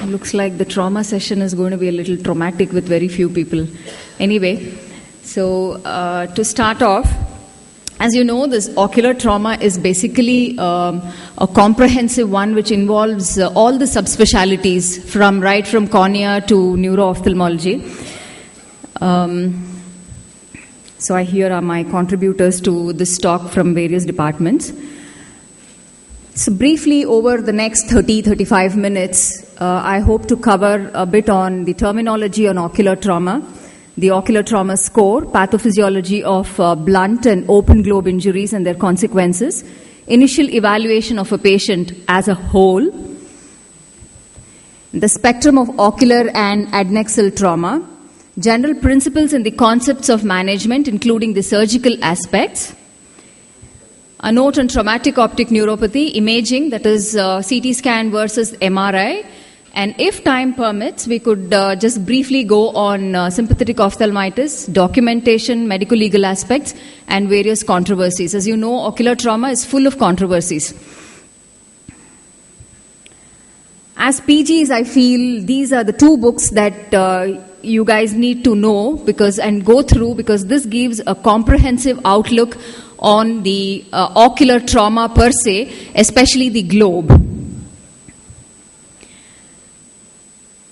Looks like the trauma session is going to be a little traumatic with very few people. Anyway, so to start off, as you know, this ocular trauma is basically a comprehensive one which involves all the subspecialties right from cornea to neuro-ophthalmology. So here are my contributors to this talk from various departments. So briefly, over the next 30-35 minutes, I hope to cover a bit on the terminology on ocular trauma, the ocular trauma score, pathophysiology of blunt and open globe injuries and their consequences, initial evaluation of a patient as a whole, the spectrum of ocular and adnexal trauma, general principles and the concepts of management, including the surgical aspects, a note on traumatic optic neuropathy, imaging, that is CT scan versus MRI, and if time permits, we could just briefly go on sympathetic ophthalmitis, documentation, medical legal aspects, and various controversies. As you know, ocular trauma is full of controversies. As PGs, I feel these are the two books that you guys need to know and go through, because this gives a comprehensive outlook on the ocular trauma per se, especially the globe.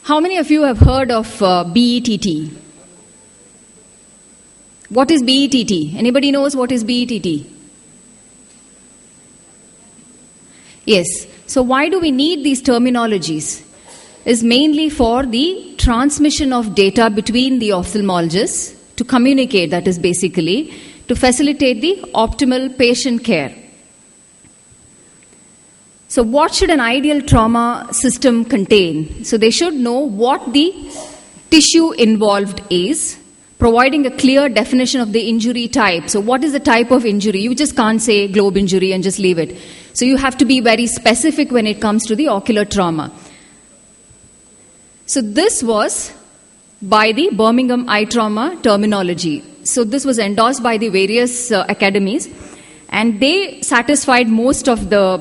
How many of you have heard of BETT? What is BETT? Anybody knows what is BETT? Yes. So why do we need these terminologies? Is mainly for the transmission of data between the ophthalmologists to communicate, that is basically to facilitate the optimal patient care. So what should an ideal trauma system contain? So they should know what the tissue involved is, providing a clear definition of the injury type. So what is the type of injury? You just can't say globe injury and just leave it. So you have to be very specific when it comes to the ocular trauma. So this was by the Birmingham Eye Trauma terminology. So this was endorsed by the various academies, and they satisfied most of the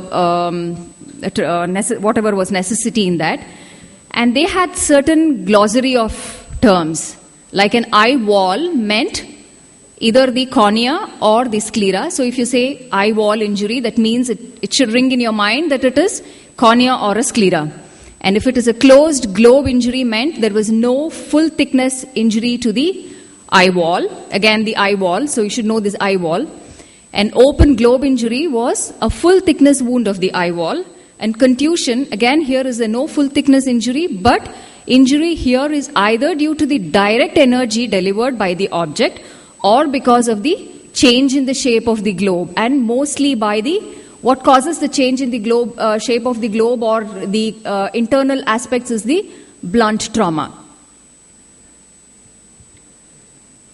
whatever was necessity in that. And they had certain glossary of terms, like an eye wall meant either the cornea or the sclera. So if you say eye wall injury, that means it should ring in your mind that it is cornea or a sclera. And if it is a closed globe injury, meant there was no full thickness injury to the eye wall. Again, the eye wall, so you should know this eye wall. An open globe injury was a full thickness wound of the eye wall. And contusion, again, here is a no full thickness injury, but injury here is either due to the direct energy delivered by the object or because of the change in the shape of the globe, and mostly by the what causes the change in the globe shape of the globe or the internal aspects is the blunt trauma.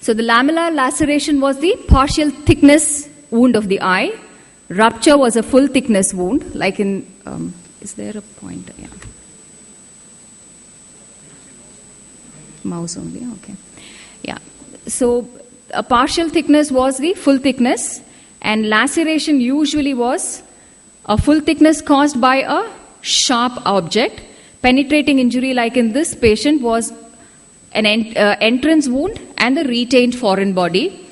So the lamellar laceration was the partial thickness wound of the eye. Rupture was a full thickness wound, like in, is there a pointer? Yeah. Mouse only, okay. Yeah. So a partial thickness was the full thickness, and laceration usually was a full thickness caused by a sharp object. Penetrating injury, like in this patient, was an entrance wound and the retained foreign body.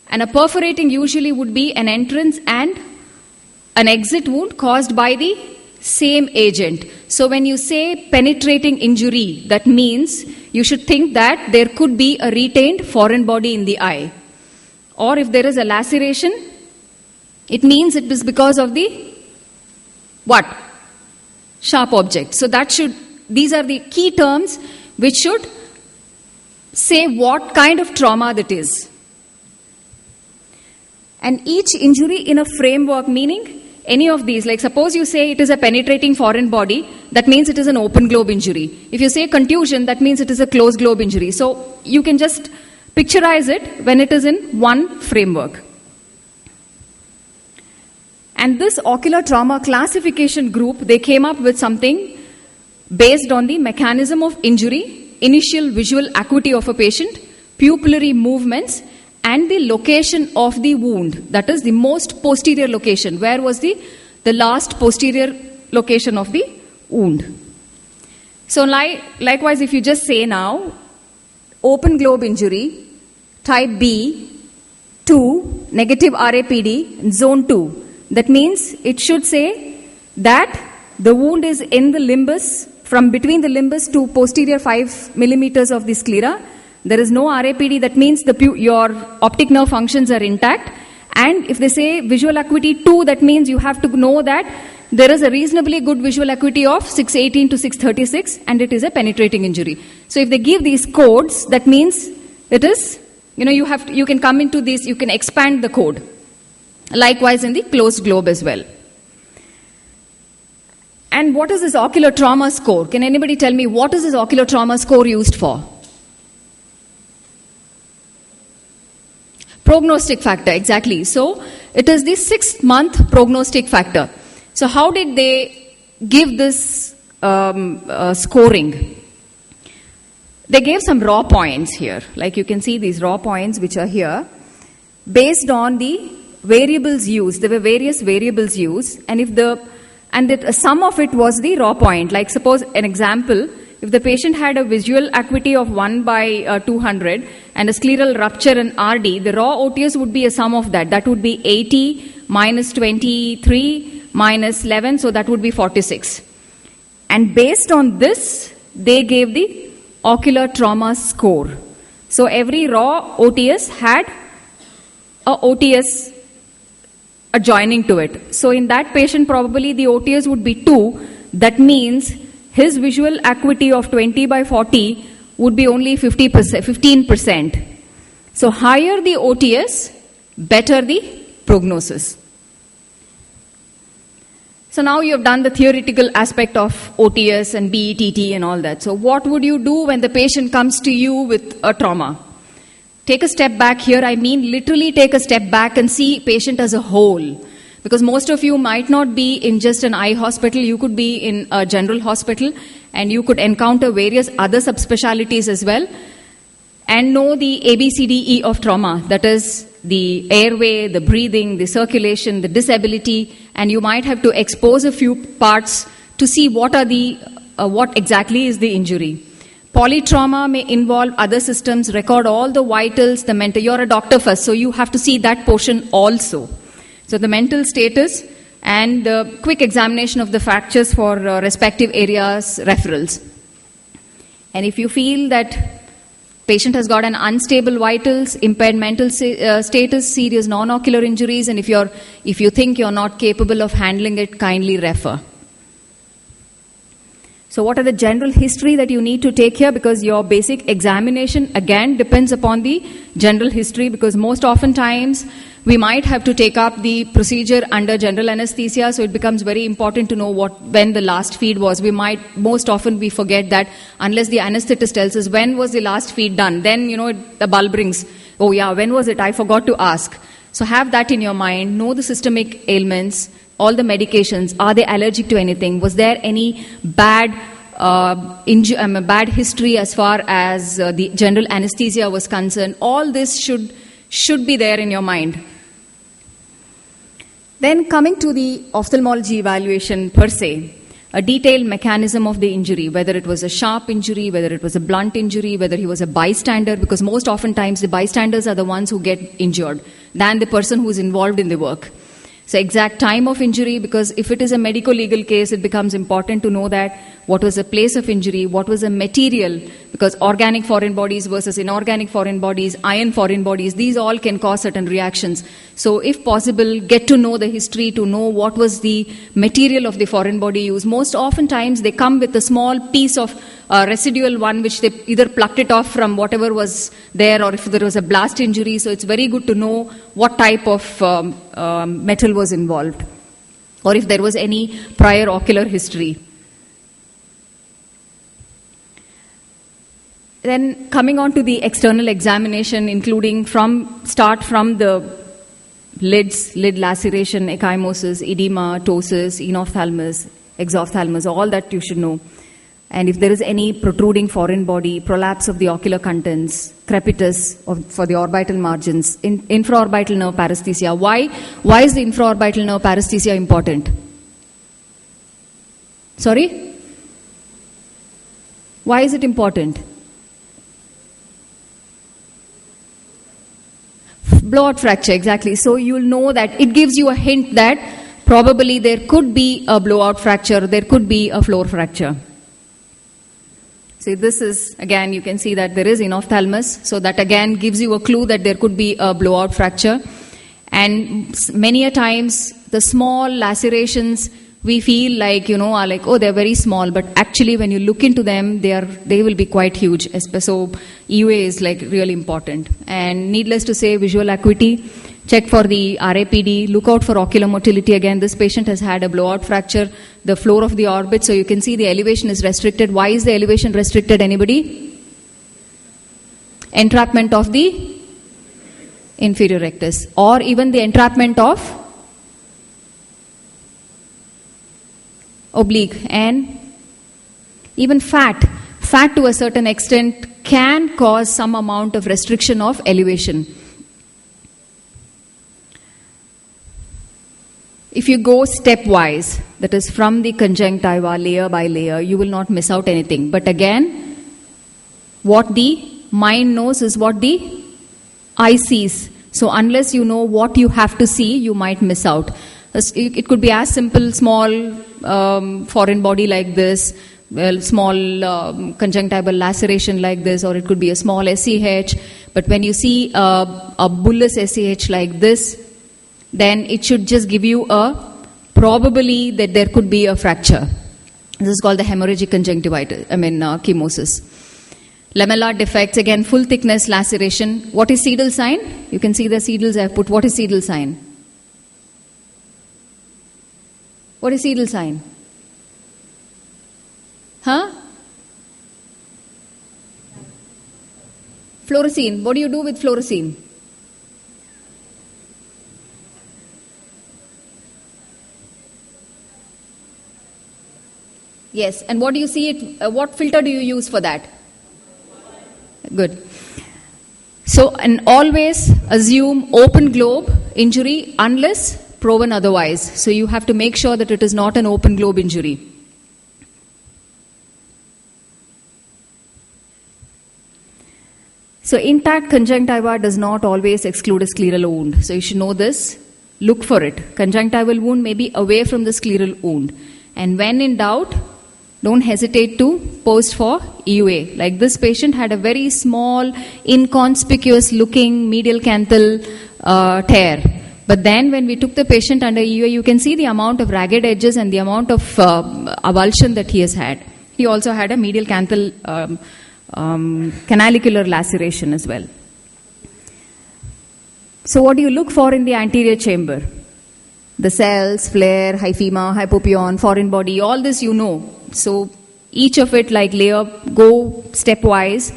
And a perforating usually would be an entrance and an exit wound caused by the same agent. So when you say penetrating injury, that means you should think that there could be a retained foreign body in the eye. Or if there is a laceration, it means it is because of the what? Sharp object. So these are the key terms which should say what kind of trauma that is. And each injury in a framework, meaning any of these, like suppose you say it is a penetrating foreign body, that means it is an open globe injury. If you say contusion, that means it is a closed globe injury. So you can just picturize it when it is in one framework. And this ocular trauma classification group, they came up with something based on the mechanism of injury, initial visual acuity of a patient, pupillary movements, and the location of the wound. That is the most posterior location. Where was the last posterior location of the wound? So likewise, if you just say now, open globe injury, type B, 2, negative RAPD, zone 2. That means it should say that the wound is in the limbus, from between the limbus to posterior 5 millimeters of the sclera. There is no RAPD. That means your optic nerve functions are intact. And if they say visual acuity 2, that means you have to know that there is a reasonably good visual acuity of 618 to 636, and it is a penetrating injury. So if they give these codes, that means it is, you can come into this, you can expand the code. Likewise in the closed globe as well. And what is this ocular trauma score? Can anybody tell me what is this ocular trauma score used for? Prognostic factor, exactly. So it is the 6-month prognostic factor. So how did they give this scoring? They gave some raw points here. Like you can see these raw points which are here. Based on the variables used, there were various variables used, and the sum of it was the raw point. Like suppose an example, if the patient had a visual acuity of 1/200 and a scleral rupture in RD, the raw OTS would be a sum of that. That would be 80 minus 23 minus 11, so that would be 46. And based on this, they gave the ocular trauma score. So every raw OTS had a OTS adjoining to it. So in that patient, probably the OTS would be 2. That means his visual acuity of 20/40 would be only 15%. So higher the OTS, better the prognosis. So now you have done the theoretical aspect of OTS and BETT and all that. So what would you do when the patient comes to you with a trauma? Take a step back here. I mean literally take a step back and see patient as a whole. Because most of you might not be in just an eye hospital. You could be in a general hospital and you could encounter various other subspecialties as well. And know the ABCDE of trauma. That is the airway, the breathing, the circulation, the disability, and you might have to expose a few parts to see what exactly is the injury. Polytrauma may involve other systems, record all the vitals, the mental. You're a doctor first, so you have to see that portion also. So the mental status and the quick examination of the fractures for respective areas, referrals. And if you feel that patient has got an unstable vitals, impaired mental status, serious non-ocular injuries, and if you think you're not capable of handling it, kindly refer. So what are the general history that you need to take here? Because your basic examination again depends upon the general history, because most often times we might have to take up the procedure under general anesthesia, so it becomes very important to know when the last feed was. Most often we forget that unless the anesthetist tells us when was the last feed done, then the bulb rings. Oh yeah, when was it? I forgot to ask. So have that in your mind. Know the systemic ailments, all the medications. Are they allergic to anything? Was there any bad history as far as the general anesthesia was concerned? All this should be there in your mind. Then coming to the ophthalmology evaluation per se, a detailed mechanism of the injury, whether it was a sharp injury, whether it was a blunt injury, whether he was a bystander, because most oftentimes the bystanders are the ones who get injured than the person who is involved in the work. So exact time of injury, because if it is a medico-legal case, it becomes important to know that what was the place of injury, what was the material, because organic foreign bodies versus inorganic foreign bodies, iron foreign bodies, these all can cause certain reactions. So if possible, get to know the history, to know what was the material of the foreign body used. Most oftentimes they come with a small piece of residual one which they either plucked it off from whatever was there, or if there was a blast injury. So it's very good to know what type of metal was involved, or if there was any prior ocular history. Then coming on to the external examination, including start from the lids, lid laceration, ecchymosis, edema, ptosis, enophthalmos, exophthalmos, all that you should know. And if there is any protruding foreign body, prolapse of the ocular contents, crepitus for the orbital margins, infraorbital nerve paresthesia. Why is the infraorbital nerve paresthesia important? Sorry? Why is it important? Blowout fracture, exactly. So you'll know that it gives you a hint that probably there could be a blowout fracture, there could be a floor fracture. See, this is, again, you can see that there is enophthalmos. So that again gives you a clue that there could be a blowout fracture. And many a times, the small lacerations we feel like, are like, oh, they're very small. But actually, when you look into them, they will be quite huge. So EUA is like really important. And needless to say, visual acuity, check for the RAPD, look out for ocular motility. Again, this patient has had a blowout fracture, the floor of the orbit. So you can see the elevation is restricted. Why is the elevation restricted? Anybody? Entrapment of the inferior rectus, or even the entrapment of oblique, and even fat to a certain extent can cause some amount of restriction of elevation. If you go stepwise, that is from the conjunctiva layer by layer, you will not miss out anything. But again, what the mind knows is what the eye sees. So unless you know what you have to see, you might miss out. It could be as simple, small foreign body like this, small conjunctival laceration like this, or it could be a small SCH. But when you see a bullous SCH like this, then it should just give you a probably that there could be a fracture. This is called the hemorrhagic conjunctivitis, chemosis. Lamellar defects, again, full thickness laceration. What is Seidel sign? You can see the Seidels I have put. What is Seidel sign? What is Seidel sign? Huh? Fluorescein. What do you do with fluorescein? Yes. And what do you see it? What filter do you use for that? Good. So, and always assume open globe injury unless proven otherwise. So you have to make sure that it is not an open globe injury. So intact conjunctiva does not always exclude a scleral wound. So you should know this. Look for it. Conjunctival wound may be away from the scleral wound. And when in doubt, don't hesitate to post for EUA. Like this patient had a very small, inconspicuous looking medial canthal tear. But then when we took the patient under EUA, you can see the amount of ragged edges and the amount of avulsion that he has had. He also had a medial canthal canalicular laceration as well. So what do you look for in the anterior chamber? The cells, flare, hyphema, hypopyon, foreign body, all this you know. So each of it, like layer, go stepwise.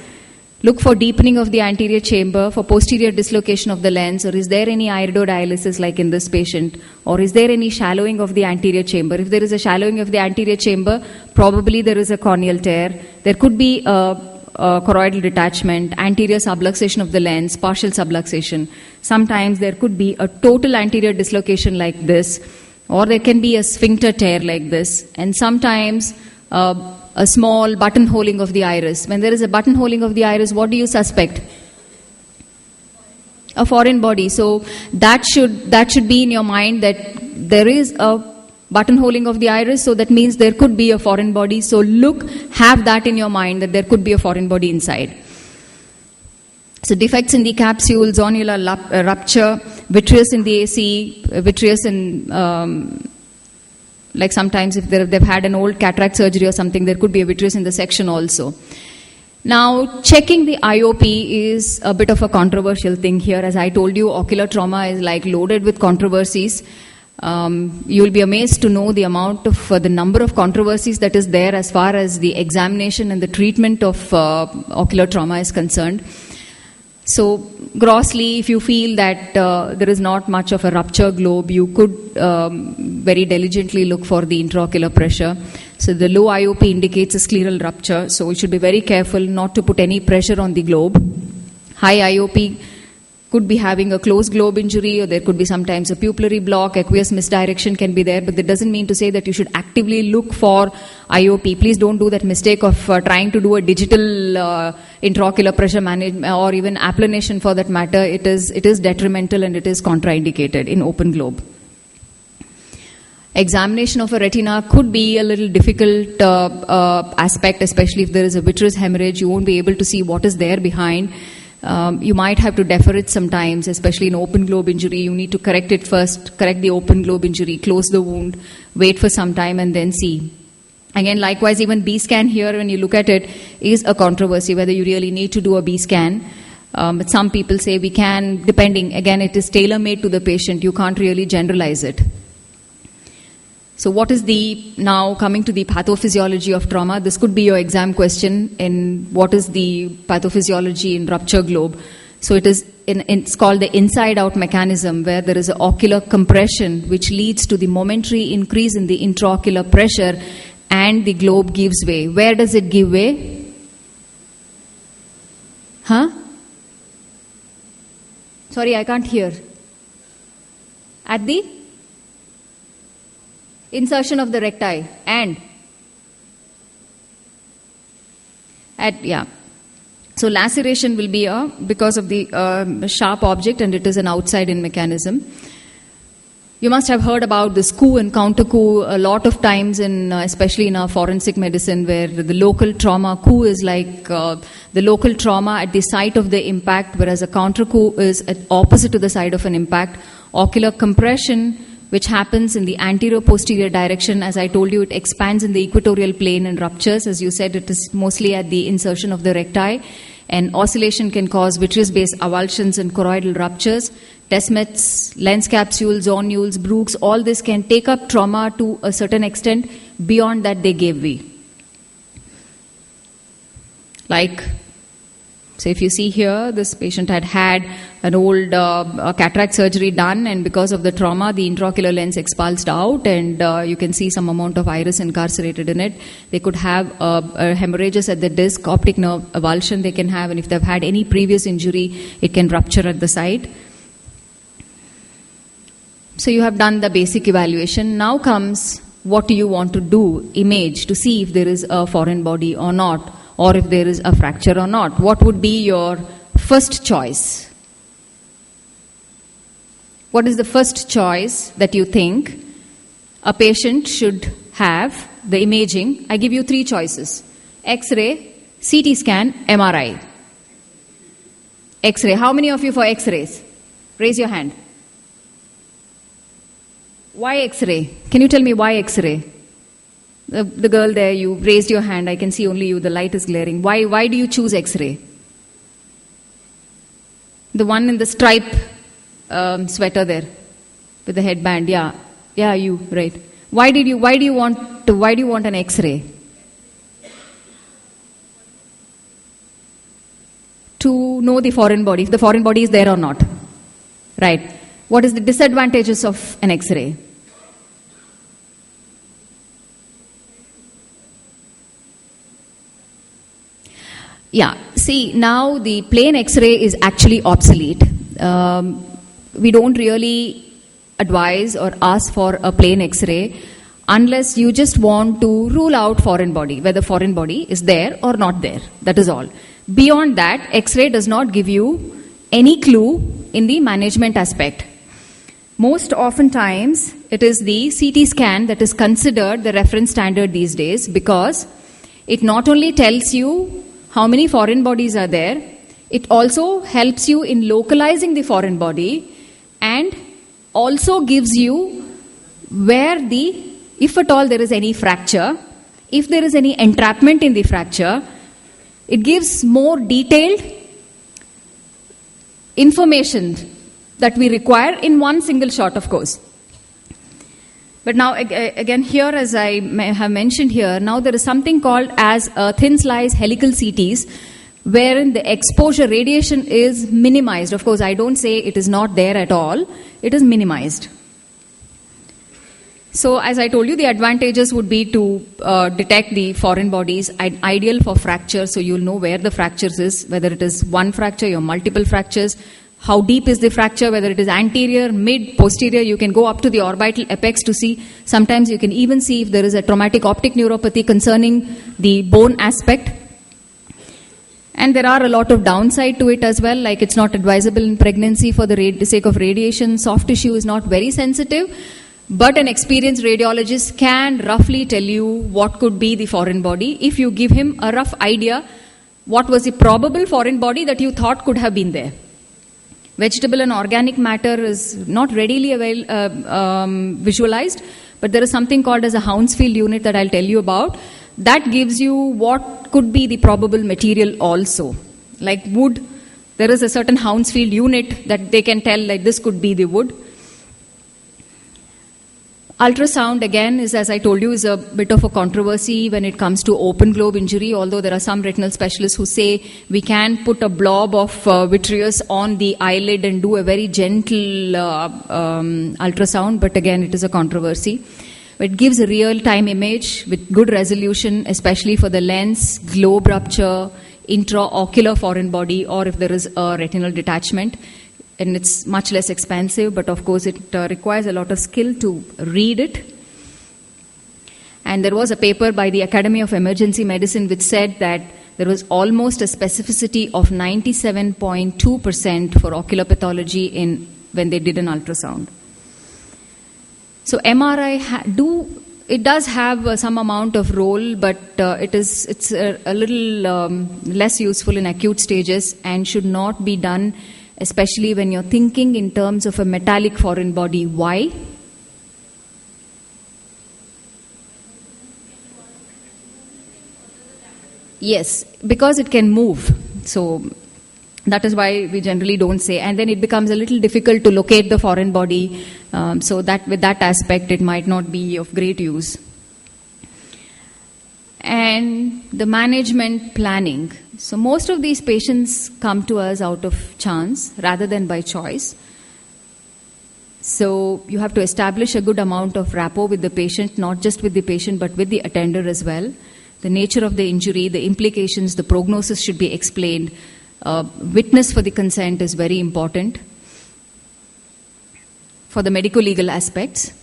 Look for deepening of the anterior chamber, for posterior dislocation of the lens, or is there any iridodialysis like in this patient, or is there any shallowing of the anterior chamber? If there is a shallowing of the anterior chamber, probably there is a corneal tear. There could be a choroidal detachment, anterior subluxation of the lens, partial subluxation. Sometimes there could be a total anterior dislocation like this, or there can be a sphincter tear like this, and sometimes a small buttonholing of the iris. When there is a buttonholing of the iris, what do you suspect? A foreign body. So that should be in your mind that there is a buttonholing of the iris, so that means there could be a foreign body. So have that in your mind that there could be a foreign body inside. So defects in the capsule, zonular rupture, vitreous in the AC, vitreous in, like sometimes if they've had an old cataract surgery or something, there could be a vitreous in the section also. Now, checking the IOP is a bit of a controversial thing here. As I told you, ocular trauma is like loaded with controversies. You will be amazed to know the amount of, the number of controversies that is there as far as the examination and the treatment of ocular trauma is concerned. So, grossly, if you feel that there is not much of a rupture globe, you could very diligently look for the intraocular pressure. So, the low IOP indicates a scleral rupture. So, we should be very careful not to put any pressure on the globe. High IOP could be having a closed globe injury, or there could be sometimes a pupillary block, aqueous misdirection can be there, but that doesn't mean to say that you should actively look for IOP. Please don't do that mistake of trying to do a digital intraocular pressure management or even applanation for that matter. It is detrimental and it is contraindicated in open globe. Examination of a retina could be a little difficult aspect, especially if there is a vitreous hemorrhage. You won't be able to see what is there behind. You might have to defer it sometimes, especially in open globe injury. You need to correct it first, correct the open globe injury, close the wound, wait for some time and then see. Again, likewise, even B-scan here, when you look at it, is a controversy whether you really need to do a B-scan. But some people say we can, depending. Again, it is tailor-made to the patient. You can't really generalize it. So what is now coming to the pathophysiology of trauma? This could be your exam question in what is the pathophysiology in rupture globe. So it's called the inside-out mechanism, where there is an ocular compression which leads to the momentary increase in the intraocular pressure and the globe gives way. Where does it give way? Sorry, I can't hear. At the insertion of the recti So laceration will be because of the sharp object, and it is an outside-in mechanism. You must have heard about this coup and counter-coup a lot of times, especially in our forensic medicine, where the local trauma coup is like the local trauma at the site of the impact, whereas a counter-coup is opposite to the side of an impact. Ocular compression, which happens in the anterior-posterior direction. As I told you, it expands in the equatorial plane and ruptures. As you said, it is mostly at the insertion of the recti. And oscillation can cause vitreous-based avulsions and choroidal ruptures. Descemet's, lens capsules, zonules, Brooks, all this can take up trauma to a certain extent. Beyond that, they gave way. So if you see here, this patient had an old cataract surgery done, and because of the trauma, the intraocular lens expulsed out, and you can see some amount of iris incarcerated in it. They could have hemorrhages at the disc, optic nerve avulsion they can have, and if they've had any previous injury, it can rupture at the site. So you have done the basic evaluation. Now comes what do you want to do, image, to see if there is a foreign body or not, or if there is a fracture or not. What would be your first choice? What is the first choice that you think a patient should have, the imaging? I give you 3 choices: X-ray, CT scan, MRI. X-ray. How many of you for X-rays? Raise your hand. Why X-ray? Can you tell me why X-ray? The girl there, you raised your hand. I can see only you. The light is glaring. Why do you choose X-ray? The one in the stripe sweater there with the headband. Yeah, you, right. Why do you want an X-ray? To know the foreign body, if the foreign body is there or not. Right. What is the disadvantages of an X-ray? Yeah, see, now the plain X-ray is actually obsolete. We don't really advise or ask for a plain X-ray unless you just want to rule out foreign body, whether foreign body is there or not there. That is all. Beyond that, X-ray does not give you any clue in the management aspect. Most oftentimes, it is the CT scan that is considered the reference standard these days, because it not only tells you how many foreign bodies are there, it also helps you in localizing the foreign body, and also gives you where if at all there is any fracture, if there is any entrapment in the fracture, it gives more detailed information that we require in one single shot, of course. But now, again, here, as I have mentioned here, now there is something called as thin slice helical CTs, wherein the exposure radiation is minimized. Of course, I don't say it is not there at all. It is minimized. So, as I told you, the advantages would be to detect the foreign bodies, ideal for fracture, so you'll know where the fractures is, whether it is one fracture or multiple fractures, how deep is the fracture, whether it is anterior, mid, posterior. You can go up to the orbital apex to see. Sometimes you can even see if there is a traumatic optic neuropathy concerning the bone aspect. And there are a lot of downside to it as well, like it's not advisable in pregnancy for the sake of radiation. Soft tissue is not very sensitive, but an experienced radiologist can roughly tell you what could be the foreign body if you give him a rough idea what was the probable foreign body that you thought could have been there. Vegetable and organic matter is not readily visualized, but there is something called as a Hounsfield unit that I'll tell you about. That gives you what could be the probable material also. Like wood, there is a certain Hounsfield unit that they can tell like this could be the wood. Ultrasound, again, is, as I told you, is a bit of a controversy when it comes to open globe injury, although there are some retinal specialists who say we can put a blob of vitreous on the eyelid and do a very gentle ultrasound, but again, it is a controversy. It gives a real-time image with good resolution, especially for the lens, globe rupture, intraocular foreign body, or if there is a retinal detachment. And it's much less expensive, but of course it requires a lot of skill to read it. And there was a paper by the Academy of Emergency Medicine which said that there was almost a specificity of 97.2% for ocular pathology when they did an ultrasound. So MRI it does have some amount of role, but it's a little less useful in acute stages and should not be done, especially when you're thinking in terms of a metallic foreign body. Why? Yes, because it can move. So that is why we generally don't say. And then it becomes a little difficult to locate the foreign body. So that with that aspect, it might not be of great use. And the management planning. So most of these patients come to us out of chance rather than by choice. So you have to establish a good amount of rapport with the patient, not just with the patient but with the attender as well. The nature of the injury, the implications, the prognosis should be explained. Witness for the consent is very important for the medico-legal aspects.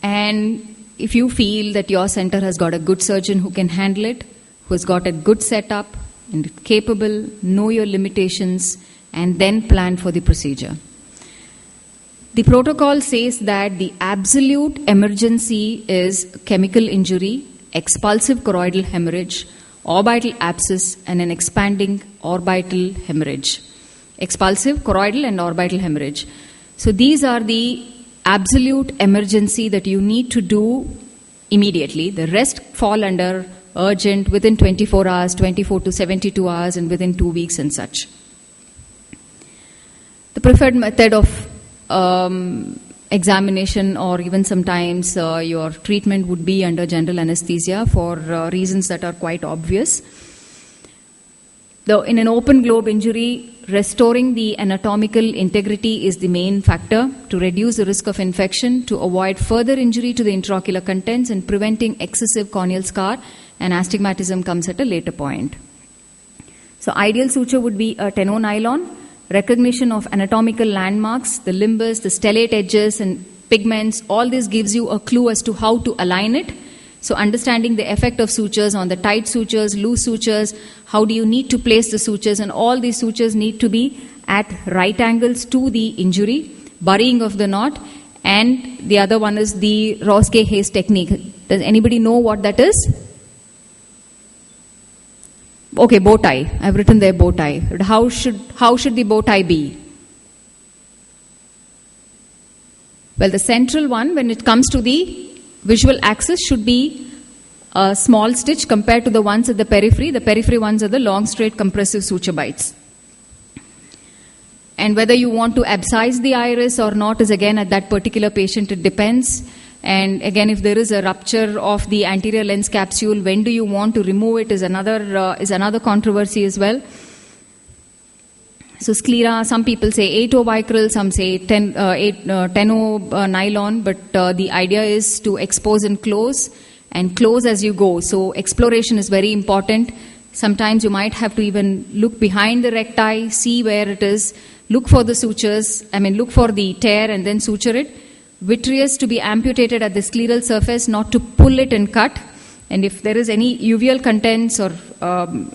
And if you feel that your center has got a good surgeon who can handle it, who has got a good setup and capable, know your limitations, and then plan for the procedure. The protocol says that the absolute emergency is chemical injury, expulsive choroidal hemorrhage, orbital abscess, and an expanding orbital hemorrhage. Expulsive, choroidal, and orbital hemorrhage. So these are the absolute emergency that you need to do immediately. The rest fall under urgent, within 24 hours, 24 to 72 hours, and within 2 weeks and such. The preferred method of examination, or even sometimes your treatment, would be under general anesthesia for reasons that are quite obvious. Though in an open globe injury, restoring the anatomical integrity is the main factor to reduce the risk of infection, to avoid further injury to the intraocular contents, and preventing excessive corneal scar, and astigmatism comes at a later point. So ideal suture would be a tenno nylon. Recognition of anatomical landmarks, the limbus, the stellate edges and pigments, all this gives you a clue as to how to align it. So understanding the effect of sutures on the tight sutures, loose sutures, how do you need to place the sutures, and all these sutures need to be at right angles to the injury, burying of the knot, and the other one is the Roske-Hayes technique. Does anybody know what that is? Okay, bow tie. I've written there bow tie. How should the bow tie be? Well, the central one, when it comes to the visual axis, should be a small stitch compared to the ones at the periphery. The periphery ones are the long, straight, compressive suture bites. And whether you want to abscise the iris or not is again at that particular patient, it depends. And again, if there is a rupture of the anterior lens capsule, when do you want to remove it is another controversy as well. So sclera, some people say 8O vicryl, some say 10O nylon, but the idea is to expose and close as you go. So exploration is very important. Sometimes you might have to even look behind the recti, see where it is, look for the sutures, look for the tear and then suture it. Vitreous to be amputated at the scleral surface, not to pull it and cut. And if there is any uveal contents or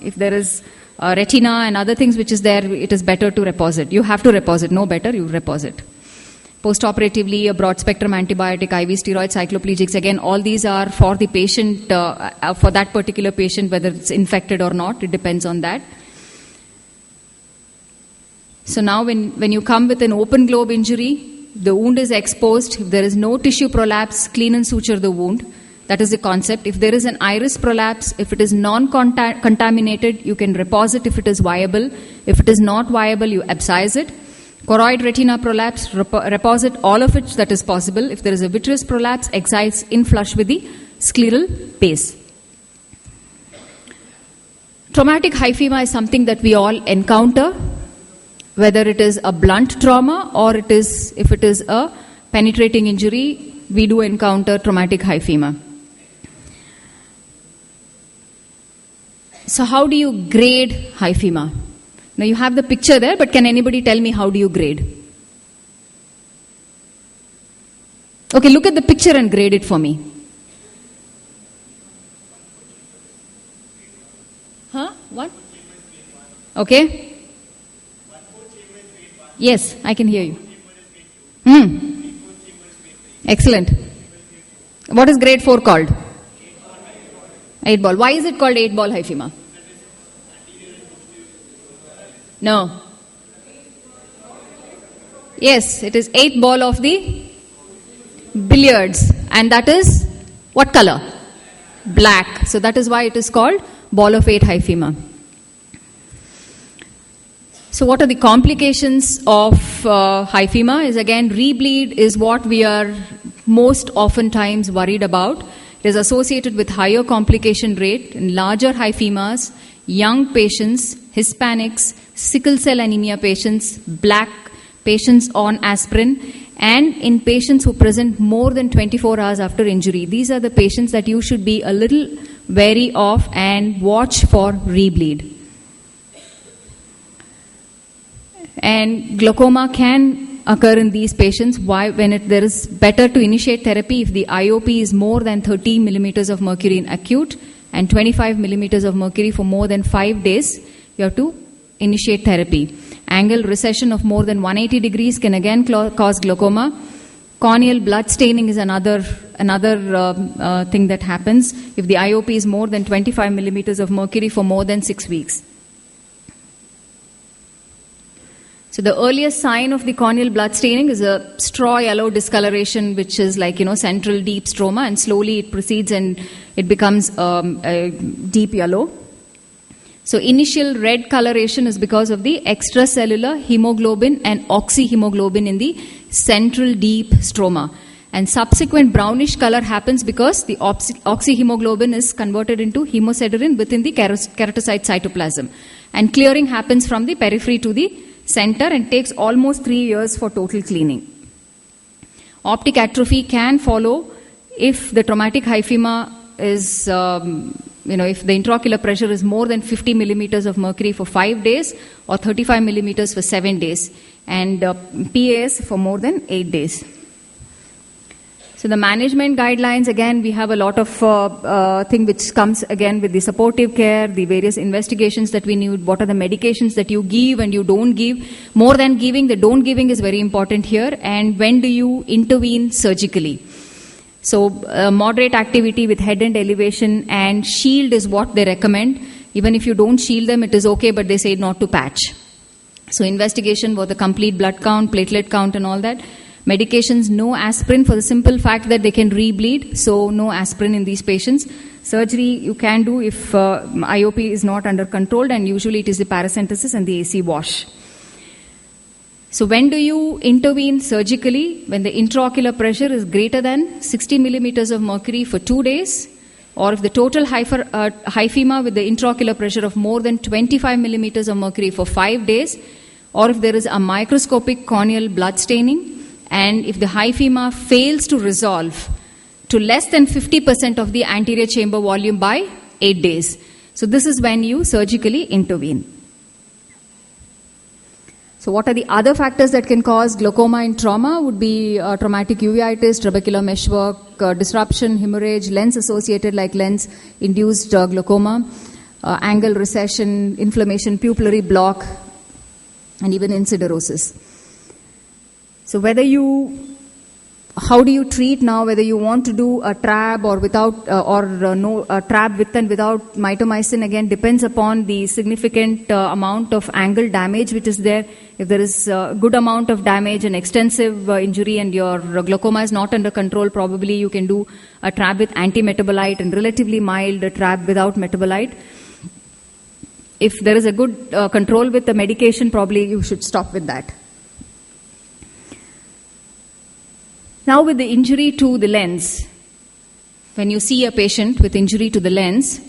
if there is retina and other things which is there, it is better to reposit. You have to reposit. No better, you reposit. Post-operatively, a broad-spectrum antibiotic, IV steroid, cycloplegics, again, all these are for the patient, for that particular patient, whether it's infected or not. It depends on that. So now when you come with an open globe injury, the wound is exposed. If there is no tissue prolapse, clean and suture the wound. That is the concept. If there is an iris prolapse, if it is non-contaminated, you can reposit if it is viable. If it is not viable, you abscise it. Choroid retina prolapse, reposit all of it that is possible. If there is a vitreous prolapse, excise in flush with the scleral base. Traumatic hyphema is something that we all encounter, whether it is a blunt trauma or if it is a penetrating injury, we do encounter traumatic hyphema. So how do you grade hyphema? Now you have the picture there, but can anybody tell me how do you grade? Okay, look at the picture and grade it for me. Huh? What? Okay. Yes, I can hear you. Excellent. What is grade 4 called? 8 ball. Why is it called 8 ball hyphema? No. Yes, it is 8 ball of the billiards. And that is what color? Black. So that is why it is called ball of 8 hyphema. So what are the complications of hyphema? Is again, rebleed is what we are most oftentimes worried about. It is associated with higher complication rate in larger hyphemas, young patients, Hispanics, sickle cell anemia patients, black patients on aspirin, and in patients who present more than 24 hours after injury. These are the patients that you should be a little wary of and watch for rebleed. And glaucoma can occur in these patients. Why? When there is better to initiate therapy if the IOP is more than 30 millimeters of mercury in acute and 25 millimeters of mercury for more than 5 days, you have to initiate therapy. Angle recession of more than 180 degrees can again cause glaucoma. Corneal blood staining is another thing that happens if the IOP is more than 25 millimeters of mercury for more than 6 weeks. So the earliest sign of the corneal blood staining is a straw yellow discoloration, which is like, central deep stroma, and slowly it proceeds and it becomes a deep yellow. So initial red coloration is because of the extracellular hemoglobin and oxyhemoglobin in the central deep stroma. And subsequent brownish color happens because the oxyhemoglobin is converted into hemosiderin within the keratocyte cytoplasm. And clearing happens from the periphery to the center and takes almost 3 years for total cleaning. Optic atrophy can follow if the traumatic hyphema is, if the intraocular pressure is more than 50 millimeters of mercury for 5 days or 35 millimeters for 7 days, and PAS for more than 8 days. So the management guidelines, again, we have a lot of thing which comes again with the supportive care, the various investigations that we need, what are the medications that you give and you don't give. More than giving, the don't giving is very important here. And when do you intervene surgically? So moderate activity with head and elevation and shield is what they recommend. Even if you don't shield them, it is okay, but they say not to patch. So investigation for the complete blood count, platelet count and all that. Medications, no aspirin for the simple fact that they can rebleed, so no aspirin in these patients. Surgery you can do if IOP is not under control, and usually it is the paracentesis and the AC wash. So when do you intervene surgically? When the intraocular pressure is greater than 60 millimeters of mercury for 2 days, or if the total hyphema with the intraocular pressure of more than 25 millimeters of mercury for 5 days, or if there is a microscopic corneal blood staining, and if the hyphema fails to resolve to less than 50% of the anterior chamber volume by 8 days. So this is when you surgically intervene. So what are the other factors that can cause glaucoma in trauma? Would be traumatic uveitis, trabecular meshwork, disruption, hemorrhage, lens-associated like lens-induced glaucoma, angle recession, inflammation, pupillary block, and even inciderosis. So how do you treat now, whether you want to do a trab or without, a trab with and without mitomycin, again depends upon the significant amount of angle damage which is there. If there is a good amount of damage and extensive injury and your glaucoma is not under control, probably you can do a trab with anti-metabolite and relatively mild trab without metabolite. If there is a good control with the medication, probably you should stop with that. Now with the injury to the lens, when you see a patient with injury to the lens,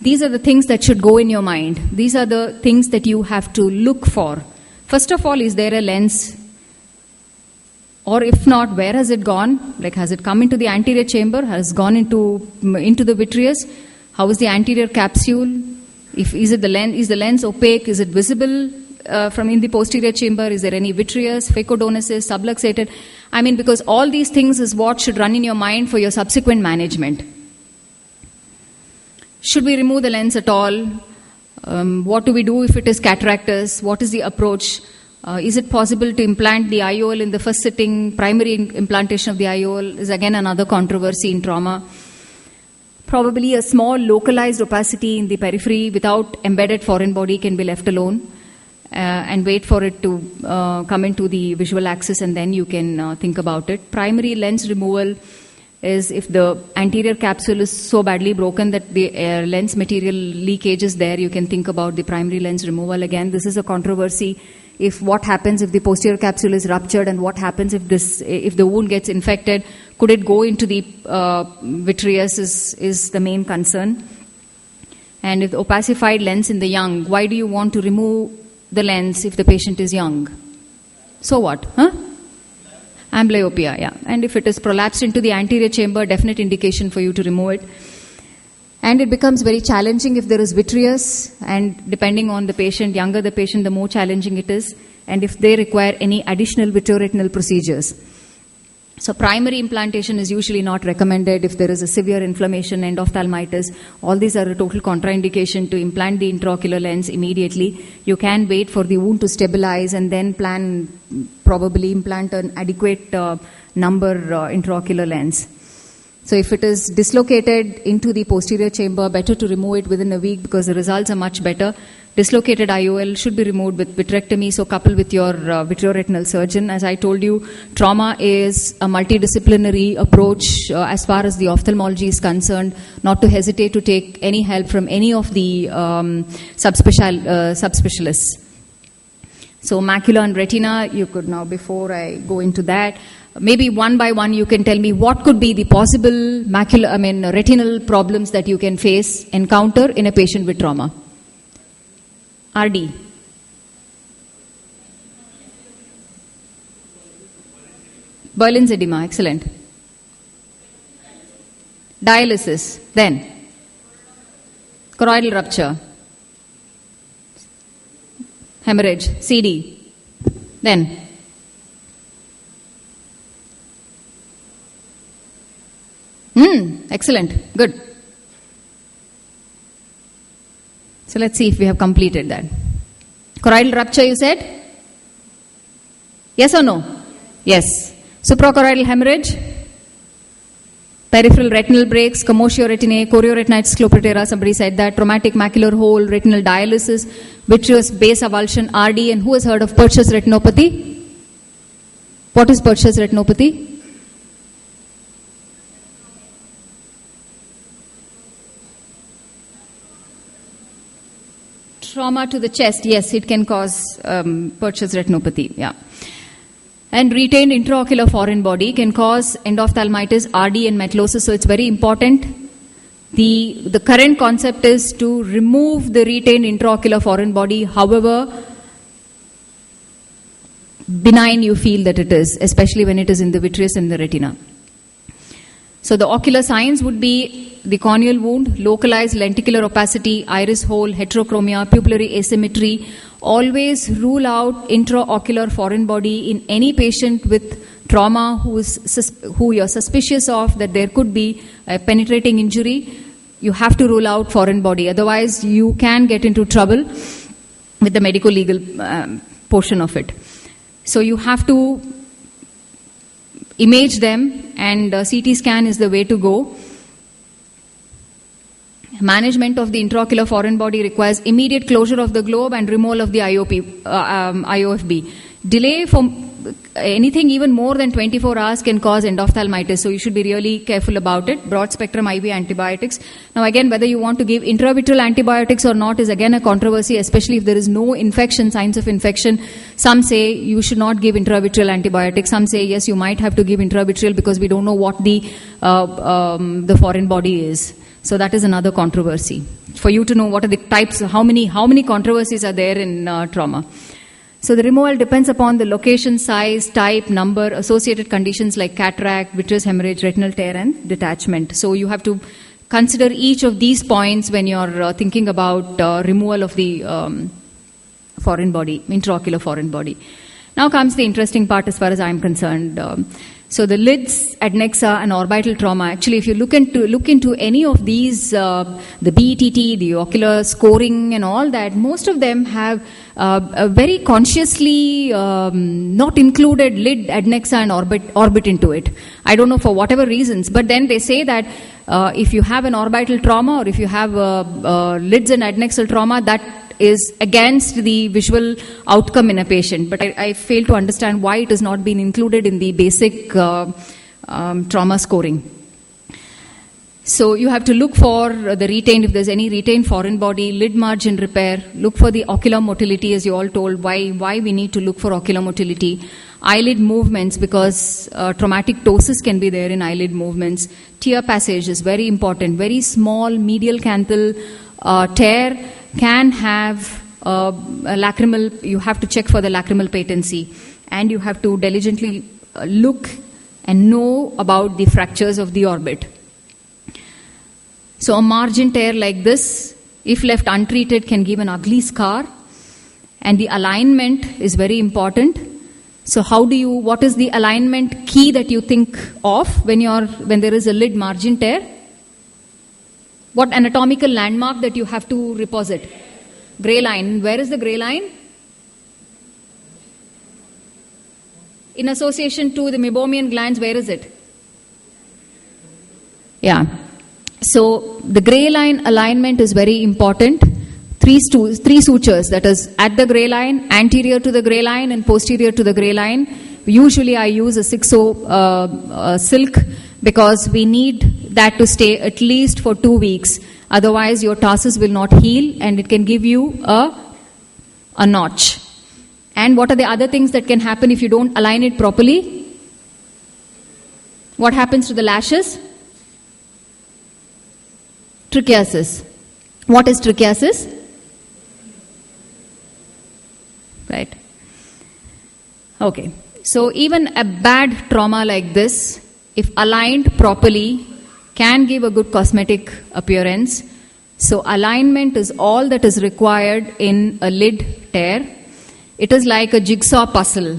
these are the things that should go in your mind. These are the things that you have to look for. First of all, is there a lens? Or if not, where has it gone? Like, has it come into the anterior chamber? Has it gone into the vitreous? How is the anterior capsule? Is the lens opaque? Is it visible from in the posterior chamber? Is there any vitreous, phacodonosis, subluxated? I mean, because all these things is what should run in your mind for your subsequent management. Should we remove the lens at all? What do we do if it is cataractus? What is the approach? Is it possible to implant the IOL in the first sitting? Primary implantation of the IOL is again another controversy in trauma. Probably a small localized opacity in the periphery without embedded foreign body can be left alone. And wait for it to come into the visual axis, and then you can think about it. Primary lens removal is if the anterior capsule is so badly broken that the lens material leakage is there, you can think about the primary lens removal. Again, this is a controversy. What happens if the posterior capsule is ruptured, and what happens if the wound gets infected? Could it go into the vitreous is the main concern. And if the opacified lens in the young, why do you want to remove the lens if the patient is young? So what? Amblyopia, yeah. And if it is prolapsed into the anterior chamber, definite indication for you to remove it. And it becomes very challenging if there is vitreous, and depending on the patient, younger the patient, the more challenging it is, and if they require any additional vitreoretinal procedures. So primary implantation is usually not recommended if there is a severe inflammation, endophthalmitis. All these are a total contraindication to implant the intraocular lens immediately. You can wait for the wound to stabilize and then probably implant an adequate number intraocular lens. So if it is dislocated into the posterior chamber, better to remove it within a week because the results are much better. Dislocated IOL should be removed with vitrectomy, so couple with your vitreoretinal surgeon. As I told you, trauma is a multidisciplinary approach as far as the ophthalmology is concerned, not to hesitate to take any help from any of the subspecialists. So macula and retina, you could now, before I go into that, maybe one by one you can tell me what could be the possible retinal problems that you can encounter in a patient with trauma. RD. Berlin's edema, excellent. Dialysis, then. Choroidal rupture. Hemorrhage, CD. Then. Excellent, good. So let's see if we have completed that. Choroidal rupture, you said? Yes or no? Yes. Suprachoroidal hemorrhage, peripheral retinal breaks, commotio retinae, chorioretinitis scleroptera, somebody said that, traumatic macular hole, retinal dialysis, vitreous base avulsion, RD, and who has heard of Purchase retinopathy? What is Purchase retinopathy? Trauma to the chest, yes, it can cause Purchase retinopathy, yeah. And retained intraocular foreign body can cause endophthalmitis, RD, and metallosis, so it's very important. The current concept is to remove the retained intraocular foreign body, however benign you feel that it is, especially when it is in the vitreous and the retina. So the ocular signs would be the corneal wound, localized lenticular opacity, iris hole, heterochromia, pupillary asymmetry. Always rule out intraocular foreign body in any patient with trauma who you're suspicious of that there could be a penetrating injury. You have to rule out foreign body. Otherwise, you can get into trouble with the medico-legal portion of it. So you have to image them, and CT scan is the way to go. Management of the intraocular foreign body requires immediate closure of the globe and removal of the IOFB. Delay from anything even more than 24 hours can cause endophthalmitis, so you should be really careful about it. Broad spectrum IV antibiotics. Now again, whether you want to give intravitreal antibiotics or not is again a controversy, especially if there is no infection, signs of infection. Some say you should not give intravitreal antibiotics. Some say yes, you might have to give intravitreal because we don't know what the foreign body is. So that is another controversy. For you to know what are the types, how many controversies are there in trauma. So the removal depends upon the location, size, type, number, associated conditions like cataract, vitreous hemorrhage, retinal tear, and detachment. So you have to consider each of these points when you're thinking about removal of the foreign body, intraocular foreign body. Now comes the interesting part as far as I'm concerned. So the lids, adnexa, and orbital trauma. Actually, if you look into any of these, the BETT, the ocular scoring, and all that, most of them have a very consciously not included lid, adnexa, and orbit into it. I don't know for whatever reasons, but then they say that if you have an orbital trauma or if you have lids and adnexal trauma, that is against the visual outcome in a patient. But I fail to understand why it has not been included in the basic trauma scoring. So you have to look for the retained, if there's any retained foreign body, lid margin repair, look for the ocular motility, as you all told, why we need to look for ocular motility. Eyelid movements, because traumatic ptosis can be there in eyelid movements. Tear passage is very important. Very small medial canthal tear can have a lacrimal, you have to check for the lacrimal patency, and you have to diligently look and know about the fractures of the orbit. So a margin tear like this, if left untreated, can give an ugly scar, and the alignment is very important. So what is the alignment key that you think of when there is a lid margin tear? What anatomical landmark that you have to reposit? Gray line. Where is the gray line? In association to the meibomian glands, where is it? Yeah. So the gray line alignment is very important. Three sutures, that is at the gray line, anterior to the gray line, and posterior to the gray line. Usually I use a 6-0 silk, because we need that to stay at least for 2 weeks. Otherwise, your tarsus will not heal, and it can give you a notch. And what are the other things that can happen if you don't align it properly? What happens to the lashes? Trichiasis. What is trichiasis? Right. Okay. So even a bad trauma like this, if aligned properly, can give a good cosmetic appearance. So alignment is all that is required in a lid tear. It is like a jigsaw puzzle.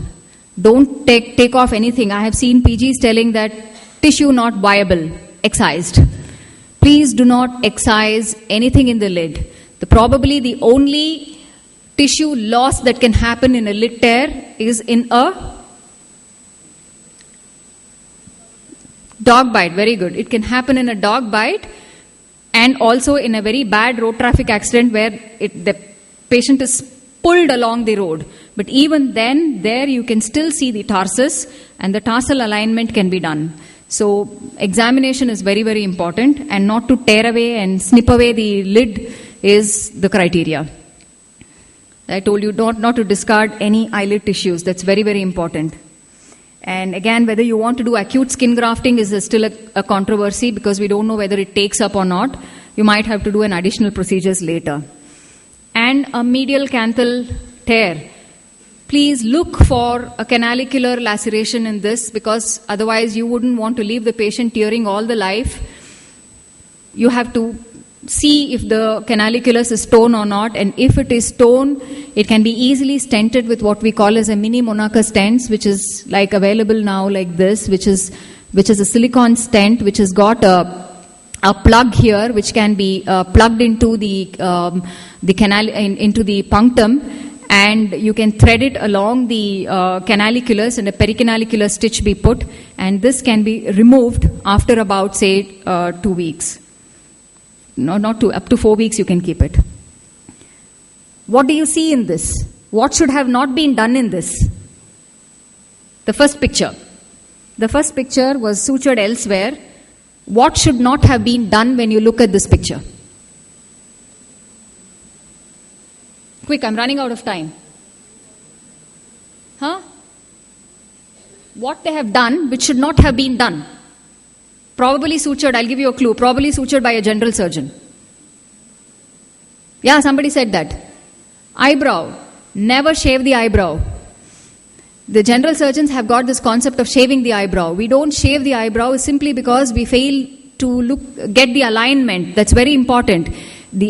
Don't take off anything. I have seen PGs telling that tissue not viable, excised. Please do not excise anything in the lid. Probably the only tissue loss that can happen in a lid tear is in a dog bite. Very good. It can happen in a dog bite, and also in a very bad road traffic accident where the patient is pulled along the road. But even then, there you can still see the tarsus, and the tarsal alignment can be done. So examination is very, very important, and not to tear away and snip away the lid is the criteria. I told you not to discard any eyelid tissues. That's very, very important. And again, whether you want to do acute skin grafting is still a controversy, because we don't know whether it takes up or not. You might have to do an additional procedures later. And a medial canthal tear. Please look for a canalicular laceration in this, because otherwise you wouldn't want to leave the patient tearing all the life. You have to see if the canaliculus is stone or not, and if it is stone, it can be easily stented with what we call as a mini Monaca stents, which is like available now like this, which is a silicone stent which has got a plug here which can be plugged into the canal, into the punctum, and you can thread it along the canaliculus and a pericanalicular stitch be put, and this can be removed after about, say, 2 weeks. No, not 2, up to 4 weeks you can keep it. What do you see in this? What should have not been done in this? The first picture. The first picture was sutured elsewhere. What should not have been done when you look at this picture? Quick, I'm running out of time. What they have done which should not have been done? Probably sutured, I'll give you a clue, probably sutured by a general surgeon. Yeah, somebody said that. Eyebrow. Never shave the eyebrow. The general surgeons have got this concept of shaving the eyebrow. We don't shave the eyebrow simply because we fail to get the alignment. That's very important.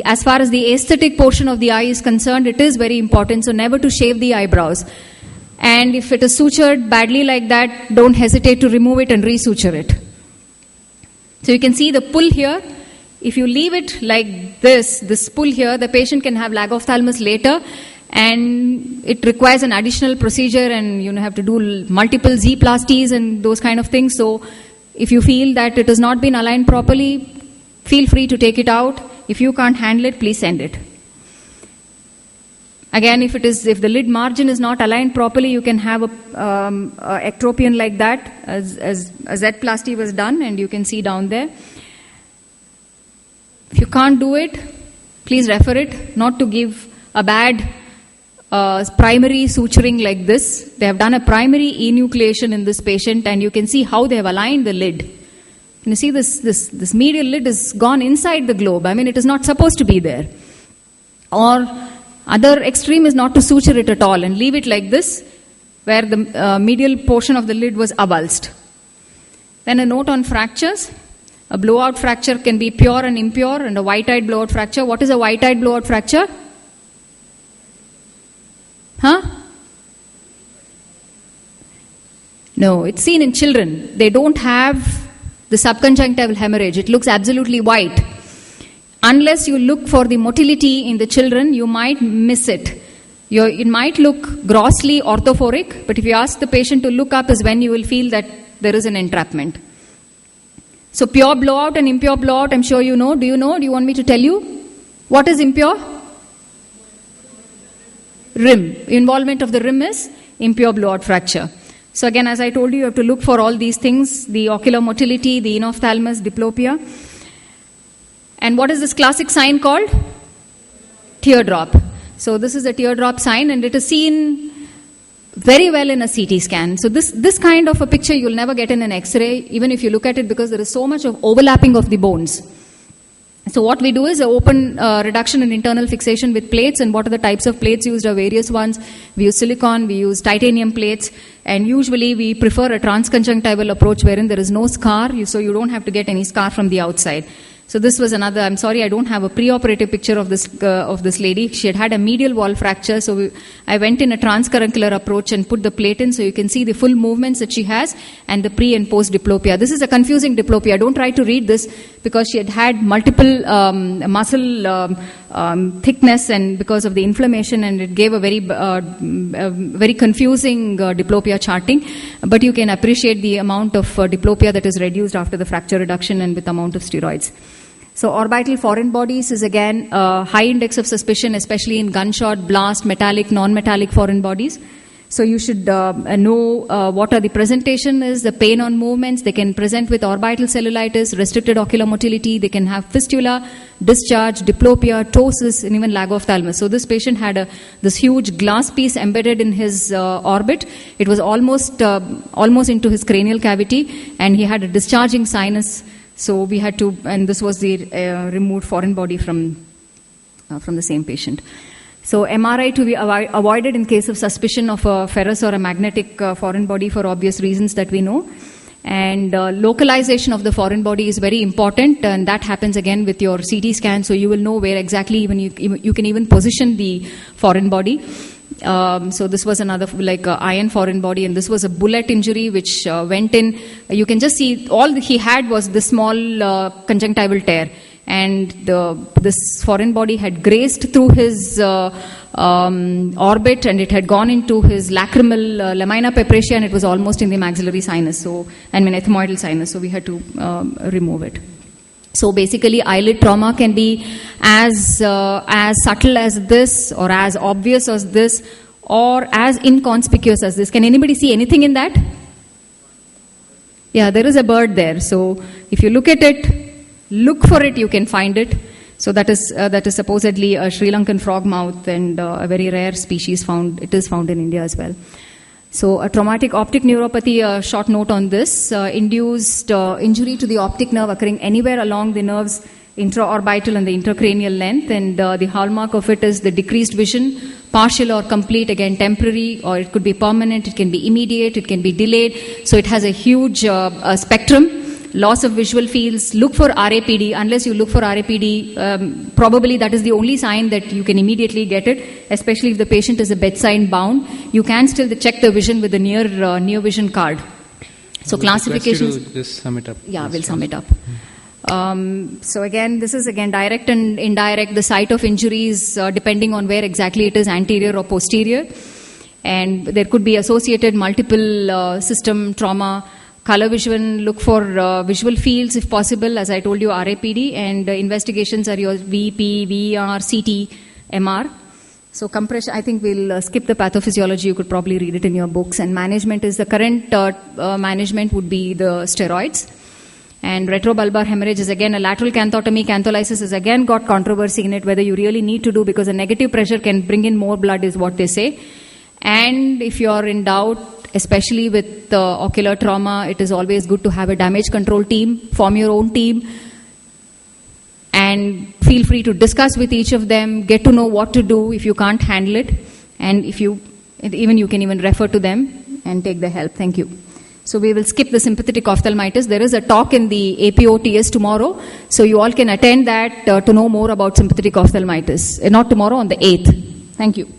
As far as the aesthetic portion of the eye is concerned, it is very important. So never to shave the eyebrows. And if it is sutured badly like that, don't hesitate to remove it and resuture it. So you can see the pull here. If you leave it like this pull here, the patient can have lagophthalmos later, and it requires an additional procedure, and you have to do multiple Z-plasties and those kind of things. So if you feel that it has not been aligned properly, feel free to take it out. If you can't handle it, please send it. Again, if the lid margin is not aligned properly, you can have a ectropion like that, as a Z-plasty was done, and you can see down there. If you can't do it, please refer it, not to give a bad primary suturing like this. They have done a primary enucleation in this patient, and you can see how they have aligned the lid. You see this medial lid is gone inside the globe. I mean, it is not supposed to be there. Or other extreme is not to suture it at all and leave it like this, where the medial portion of the lid was avulsed. Then a note on fractures. A blowout fracture can be pure and impure, and a white-eyed blowout fracture. What is a white-eyed blowout fracture? No, it's seen in children. They don't have the subconjunctival hemorrhage. It looks absolutely white. Unless you look for the motility in the children, you might miss it. It might look grossly orthophoric, but if you ask the patient to look up is when you will feel that there is an entrapment. So pure blowout and impure blowout, I'm sure you know. Do you know? Do you want me to tell you? What is impure? Rim. Involvement of the rim is impure blowout fracture. So again, as I told you, you have to look for all these things, the ocular motility, the enophthalmos, diplopia. And what is this classic sign called? Teardrop. So this is a teardrop sign, and it is seen very well in a CT scan. So this kind of a picture you'll never get in an X-ray, even if you look at it, because there is so much of overlapping of the bones. So what we do is an open reduction and internal fixation with plates. And what are the types of plates used are various ones. We use silicone, we use titanium plates, and usually we prefer a transconjunctival approach wherein there is no scar, so you don't have to get any scar from the outside. So this was another, I'm sorry I don't have a preoperative picture of this lady. She had a medial wall fracture, so I went in a transcaruncular approach and put the plate in, so you can see the full movements that she has and the pre and post diplopia. This is a confusing diplopia. Don't try to read this, because she had multiple muscle thickness, and because of the inflammation, and it gave a very confusing diplopia charting. But you can appreciate the amount of diplopia that is reduced after the fracture reduction and with amount of steroids. So orbital foreign bodies is again a high index of suspicion, especially in gunshot, blast, metallic, non-metallic foreign bodies. So you should know what are the presentation is, the pain on movements. They can present with orbital cellulitis, restricted ocular motility. They can have fistula, discharge, diplopia, ptosis, and even lagophthalmos. So this patient had this huge glass piece embedded in his orbit. It was almost into his cranial cavity, and he had a discharging sinus. So we had to, and this was the removed foreign body from the same patient. So MRI to be avoided in case of suspicion of a ferrous or a magnetic foreign body for obvious reasons that we know. And localization of the foreign body is very important, and that happens again with your CT scan, so you will know where exactly even you can even position the foreign body. So this was another like iron foreign body, and this was a bullet injury which went in. You can just see all he had was this small conjunctival tear, and this foreign body had grazed through his orbit, and it had gone into his lacrimal lamina pepraceae, and it was almost in the maxillary sinus, ethmoidal sinus, so we had to remove it. So basically, eyelid trauma can be as subtle as this, or as obvious as this, or as inconspicuous as this. Can anybody see anything in that? Yeah, there is a bird there. So if you look at it, look for it, you can find it. So that is supposedly a Sri Lankan frogmouth, and a very rare species found. It is found in India as well. So a traumatic optic neuropathy, a short note on this, induced injury to the optic nerve occurring anywhere along the nerve's intraorbital and the intracranial length, and the hallmark of it is the decreased vision, partial or complete, again temporary, or it could be permanent, it can be immediate, it can be delayed. So it has a huge spectrum. Loss of visual fields. Look for RAPD. Unless you look for RAPD, probably that is the only sign that you can immediately get it, especially if the patient is a bedside bound. You can still check the vision with the near vision card. So classifications. Just sum it up. Yeah, we'll sum it up. So again, this is again direct and indirect. The site of injuries, depending on where exactly it is, anterior or posterior. And there could be associated multiple system trauma. Color vision, look for visual fields if possible, as I told you, RAPD, and investigations are your VP, VER, CT, MR. So compression, I think we'll skip the pathophysiology, you could probably read it in your books. And management is the current management would be the steroids. And retrobulbar hemorrhage is again a lateral canthotomy. Cantholysis has again got controversy in it, whether you really need to do, because a negative pressure can bring in more blood is what they say. And if you're in doubt, especially with ocular trauma, it is always good to have a damage control team. Form your own team and feel free to discuss with each of them, get to know what to do if you can't handle it, and if you can even refer to them and take the help. Thank you. So we will skip the sympathetic ophthalmitis. There is a talk in the APOTS tomorrow, so you all can attend that to know more about sympathetic ophthalmitis. Not tomorrow, on the 8th. Thank you.